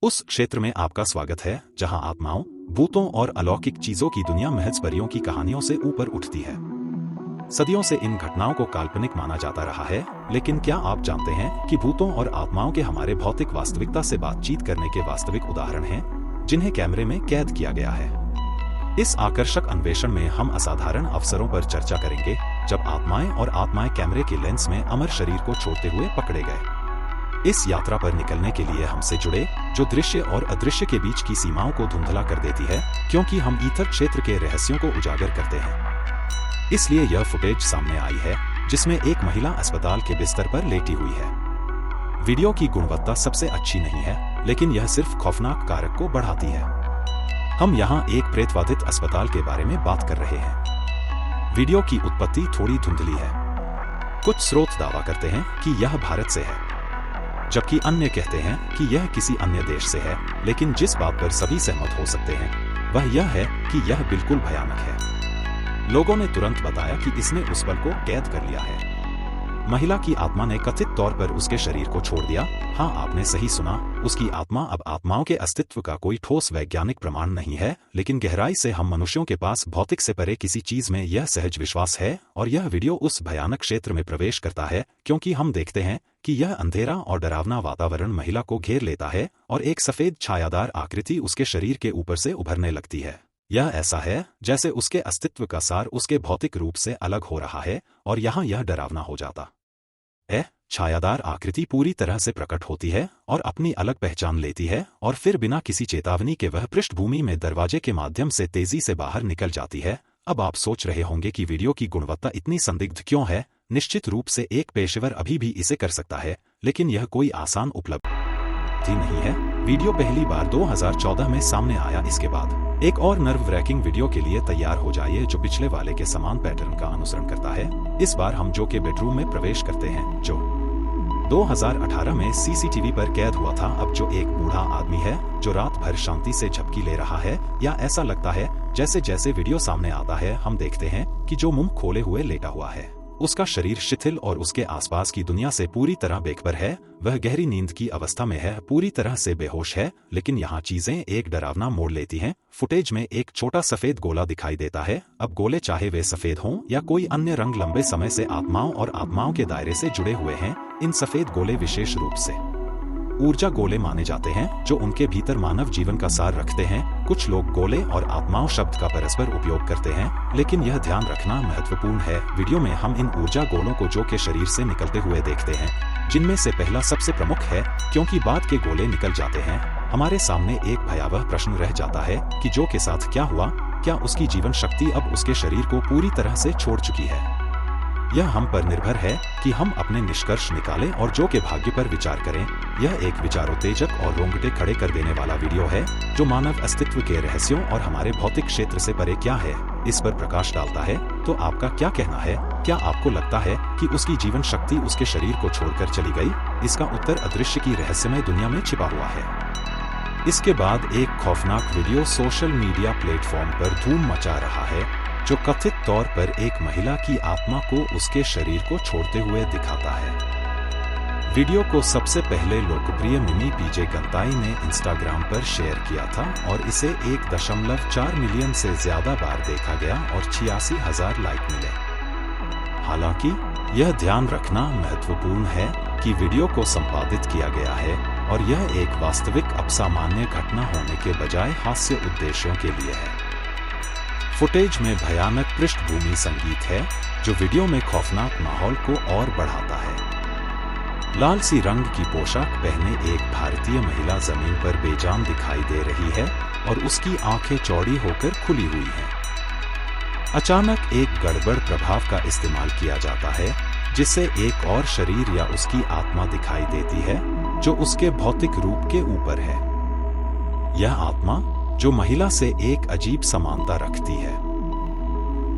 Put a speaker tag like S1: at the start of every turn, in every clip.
S1: उस क्षेत्र में आपका स्वागत है जहां आत्माओं, भूतों और अलौकिक चीजों की दुनिया महज परियों की कहानियों से ऊपर उठती है। सदियों से इन घटनाओं को काल्पनिक माना जाता रहा है, लेकिन क्या आप जानते हैं कि भूतों और आत्माओं के हमारे भौतिक वास्तविकता से बातचीत करने के वास्तविक उदाहरण हैं, जिन्हें कैमरे में कैद किया गया है। इस आकर्षक अन्वेषण में हम असाधारण अवसरों पर चर्चा करेंगे, जब आत्माएं कैमरे के लेंस में अमर शरीर को छोड़ते हुए पकड़े गए। इस यात्रा पर निकलने के लिए हमसे जुड़े, जो दृश्य और अदृश्य के बीच की सीमाओं को धुंधला कर देती है, क्योंकि हम ईथर क्षेत्र के रहस्यों को उजागर करते हैं। इसलिए यह फुटेज सामने आई है, जिसमें एक महिला अस्पताल के बिस्तर पर लेटी हुई है। वीडियो की गुणवत्ता सबसे अच्छी नहीं है, लेकिन यह सिर्फ खौफनाक कारक को बढ़ाती है। हम यहाँ एक प्रेतबाधित अस्पताल के बारे में बात कर रहे हैं। वीडियो की उत्पत्ति थोड़ी धुंधली है। कुछ स्रोत दावा करते हैं कि यह भारत से है, जबकि अन्य कहते हैं कि यह किसी अन्य देश से है, लेकिन जिस बात पर सभी सहमत हो सकते हैं वह यह है कि यह बिल्कुल भयानक है। लोगों ने तुरंत बताया कि इसने उस पल को कैद कर लिया है। महिला की आत्मा ने कथित तौर पर उसके शरीर को छोड़ दिया। हाँ, आपने सही सुना, उसकी आत्मा। अब आत्माओं के अस्तित्व का कोई ठोस वैज्ञानिक प्रमाण नहीं है, लेकिन गहराई से हम मनुष्यों के पास भौतिक से परे किसी चीज में यह सहज विश्वास है। और यह वीडियो उस भयानक क्षेत्र में प्रवेश करता है, क्योंकि हम देखते हैं कि यह अंधेरा और डरावना वातावरण महिला को घेर लेता है और एक सफेद छायादार आकृति उसके शरीर के ऊपर से उभरने लगती है। यह ऐसा है जैसे उसके अस्तित्व का सार उसके भौतिक रूप से अलग हो रहा है, और यहाँ यह डरावना हो जाता है। छायादार आकृति पूरी तरह से प्रकट होती है और अपनी अलग पहचान लेती है, और फिर बिना किसी चेतावनी के वह पृष्ठभूमि में दरवाजे के माध्यम से तेजी से बाहर निकल जाती है। अब आप सोच रहे होंगे कि वीडियो की गुणवत्ता इतनी संदिग्ध क्यों है। निश्चित रूप से एक पेशेवर अभी भी इसे कर सकता है, लेकिन यह कोई आसान उपलब्धि नहीं है। वीडियो पहली बार 2014 में सामने आया। इसके बाद एक और नर्व रैकिंग वीडियो के लिए तैयार हो जाइए, जो पिछले वाले के समान पैटर्न का अनुसरण करता है। इस बार हम जो के बेडरूम में प्रवेश करते हैं, जो 2018 में सीसीटीवी पर कैद हुआ था। अब जो एक बूढ़ा आदमी है जो रात भर शांति से झपकी ले रहा है, या ऐसा लगता है। जैसे जैसे वीडियो सामने आता है, हम देखते हैं कि जो मुंह खोले हुए लेटा हुआ है, उसका शरीर शिथिल और उसके आसपास की दुनिया से पूरी तरह बेखबर है। वह गहरी नींद की अवस्था में है, पूरी तरह से बेहोश है। लेकिन यहाँ चीजें एक डरावना मोड़ लेती हैं। फुटेज में एक छोटा सफेद गोला दिखाई देता है। अब गोले, चाहे वे सफेद हों या कोई अन्य रंग, लंबे समय से आत्माओं और आत्माओं के दायरे से जुड़े हुए हैं। इन सफेद गोले विशेष रूप से ऊर्जा गोले माने जाते हैं, जो उनके भीतर मानव जीवन का सार रखते हैं। कुछ लोग गोले और आत्माओं शब्द का परस्पर उपयोग करते हैं, लेकिन यह ध्यान रखना महत्वपूर्ण है। वीडियो में हम इन ऊर्जा गोलों को जो के शरीर से निकलते हुए देखते हैं, जिनमें से पहला सबसे प्रमुख है, क्योंकि बाद के गोले निकल जाते हैं। हमारे सामने एक भयावह प्रश्न रह जाता है कि जो के साथ क्या हुआ। क्या उसकी जीवन शक्ति अब उसके शरीर को पूरी तरह से छोड़ चुकी है? यह हम पर निर्भर है कि हम अपने निष्कर्ष निकालें और जो के भाग्य पर विचार करें। यह एक विचारोत्तेजक और रोंगटे खड़े कर देने वाला वीडियो है, जो मानव अस्तित्व के रहस्यों और हमारे भौतिक क्षेत्र से परे क्या है, इस पर प्रकाश डालता है। तो आपका क्या कहना है? क्या आपको लगता है कि उसकी जीवन शक्ति उसके शरीर को छोड़कर चली गई? इसका उत्तर अदृश्य की रहस्यमय दुनिया में छिपा हुआ है। इसके बाद एक खौफनाक वीडियो सोशल मीडिया प्लेटफॉर्म पर धूम मचा रहा है, जो कथित तौर पर एक महिला की आत्मा को उसके शरीर को छोड़ते हुए दिखाता है। वीडियो को सबसे पहले लोकप्रिय मिमी पीजे गंताई ने इंस्टाग्राम पर शेयर किया था, और इसे 1.4 मिलियन से ज्यादा बार देखा गया और 86,000 लाइक मिले। हालांकि यह ध्यान रखना महत्वपूर्ण है कि वीडियो को संपादित किया गया है, और यह एक वास्तविक असामान्य घटना होने के बजाय हास्य उद्देश्यों के लिए है। फुटेज में भयानक पृष्ठभूमि संगीत है, जो वीडियो में खौफनाक माहौल को और बढ़ाता है। लाल सी रंग की पोशाक पहने एक भारतीय महिला जमीन पर बेजान दिखाई दे रही है, और उसकी आंखें चौड़ी होकर खुली हुई हैं। अचानक एक गड़बड़ प्रभाव का इस्तेमाल किया जाता है, जिससे एक और शरीर या उसकी आत्मा दिखाई देती है, जो उसके भौतिक रूप के ऊपर है। यह आत्मा, जो महिला से एक अजीब समानता रखती है।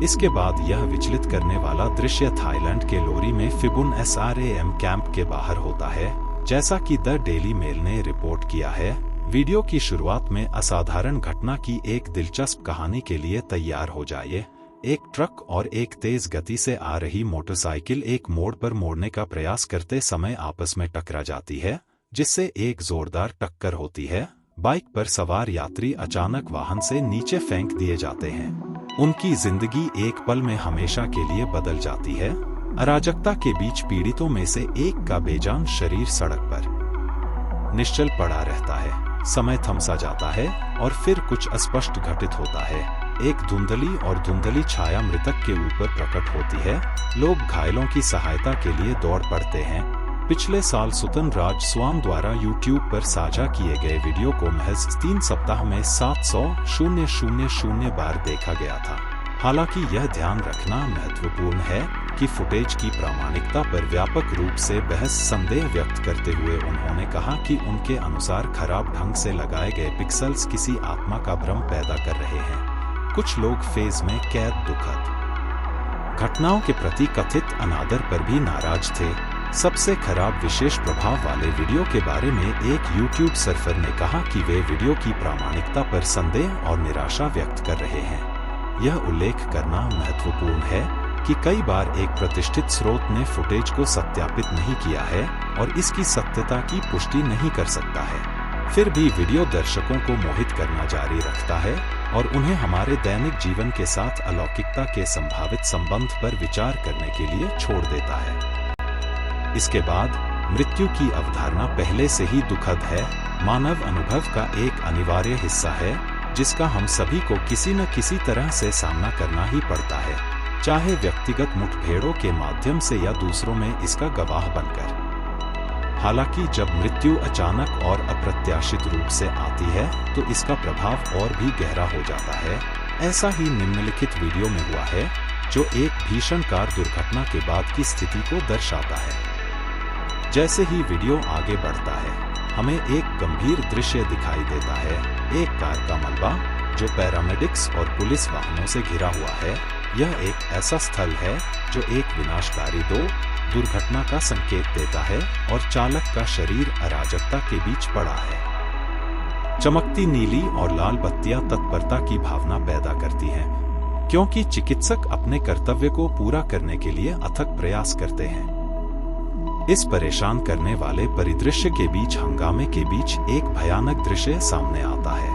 S1: इसके बाद यह विचलित करने वाला दृश्य थाईलैंड के लोरी में फिबुन SRAM कैंप के बाहर होता है, जैसा कि द डेली मेल ने रिपोर्ट किया है। वीडियो की शुरुआत में असाधारण घटना की एक दिलचस्प कहानी के लिए तैयार हो जाइए। एक ट्रक और एक तेज गति से आ रही मोटरसाइकिल एक मोड़ पर मोड़ने का प्रयास करते समय आपस में टकरा जाती है। जिससे एक जोरदार टक्कर होती है। बाइक पर सवार यात्री अचानक वाहन से नीचे फेंक दिए जाते हैं। उनकी जिंदगी एक पल में हमेशा के लिए बदल जाती है। अराजकता के बीच पीड़ितों में से एक का बेजान शरीर सड़क पर निश्चल पड़ा रहता है। समय थम सा जाता है और फिर कुछ अस्पष्ट घटित होता है। एक धुंधली छाया मृतक के ऊपर प्रकट होती है। लोग घायलों की सहायता के लिए दौड़ पड़ते हैं। पिछले साल सुतन राज स्वाम द्वारा YouTube पर साझा किए गए वीडियो को महज 3 सप्ताह में 700,000 बार देखा गया था। हालांकि यह ध्यान रखना महत्वपूर्ण है कि फुटेज की प्रामाणिकता पर व्यापक रूप से बहस संदेह व्यक्त करते हुए उन्होंने कहा कि उनके अनुसार खराब ढंग से लगाए गए पिक्सेल्स किसी आत्मा का भ्रम पैदा कर रहे हैं। कुछ लोग फेज में कैद दुखद घटनाओं के प्रति कथित अनादर पर भी नाराज थे। सबसे खराब विशेष प्रभाव वाले वीडियो के बारे में एक YouTube सर्फर ने कहा कि वे वीडियो की प्रामाणिकता पर संदेह और निराशा व्यक्त कर रहे हैं। यह उल्लेख करना महत्वपूर्ण है कि कई बार एक प्रतिष्ठित स्रोत ने फुटेज को सत्यापित नहीं किया है और इसकी सत्यता की पुष्टि नहीं कर सकता है। फिर भी वीडियो दर्शकों को मोहित करना जारी रखता है और उन्हें हमारे दैनिक जीवन के साथ अलौकिकता के संभावित संबंध पर विचार करने के लिए छोड़ देता है। इसके बाद मृत्यु की अवधारणा पहले से ही दुखद है, मानव अनुभव का एक अनिवार्य हिस्सा है जिसका हम सभी को किसी न किसी तरह से सामना करना ही पड़ता है, चाहे व्यक्तिगत मुठभेड़ों के माध्यम से या दूसरों में इसका गवाह बनकर। हालांकि जब मृत्यु अचानक और अप्रत्याशित रूप से आती है तो इसका प्रभाव और भी गहरा हो जाता है। ऐसा ही निम्नलिखित वीडियो में हुआ है जो एक भीषण कार दुर्घटना के बाद की स्थिति को दर्शाता है। जैसे ही वीडियो आगे बढ़ता है हमें एक गंभीर दृश्य दिखाई देता है। एक कार का मलबा जो पैरामेडिक्स और पुलिस वाहनों से घिरा हुआ है। यह एक ऐसा स्थल है जो एक विनाशकारी दुर्घटना का संकेत देता है और चालक का शरीर अराजकता के बीच पड़ा है। चमकती नीली और लाल बत्तियां तत्परता की भावना पैदा करती हैं, क्योंकि चिकित्सक अपने कर्तव्य को पूरा करने के लिए अथक प्रयास करते हैं। इस परेशान करने वाले परिदृश्य के बीच हंगामे के बीच एक भयानक दृश्य सामने आता है।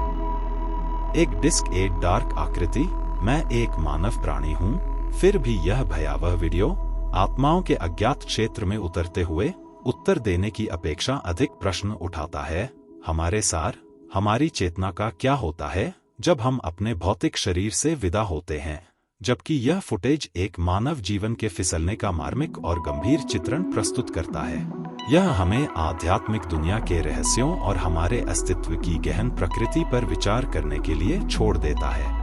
S1: एक डिस्क एक डार्क आकृति, मैं एक मानव प्राणी हूँ। फिर भी यह भयावह वीडियो आत्माओं के अज्ञात क्षेत्र में उतरते हुए उत्तर देने की अपेक्षा अधिक प्रश्न उठाता है। हमारे सार, हमारी चेतना का क्या होता है जब हम अपने भौतिक शरीर से विदा होते हैं? जबकि यह फुटेज एक मानव जीवन के फिसलने का मार्मिक और गंभीर चित्रण प्रस्तुत करता है। यह हमें आध्यात्मिक दुनिया के रहस्यों और हमारे अस्तित्व की गहन प्रकृति पर विचार करने के लिए छोड़ देता है।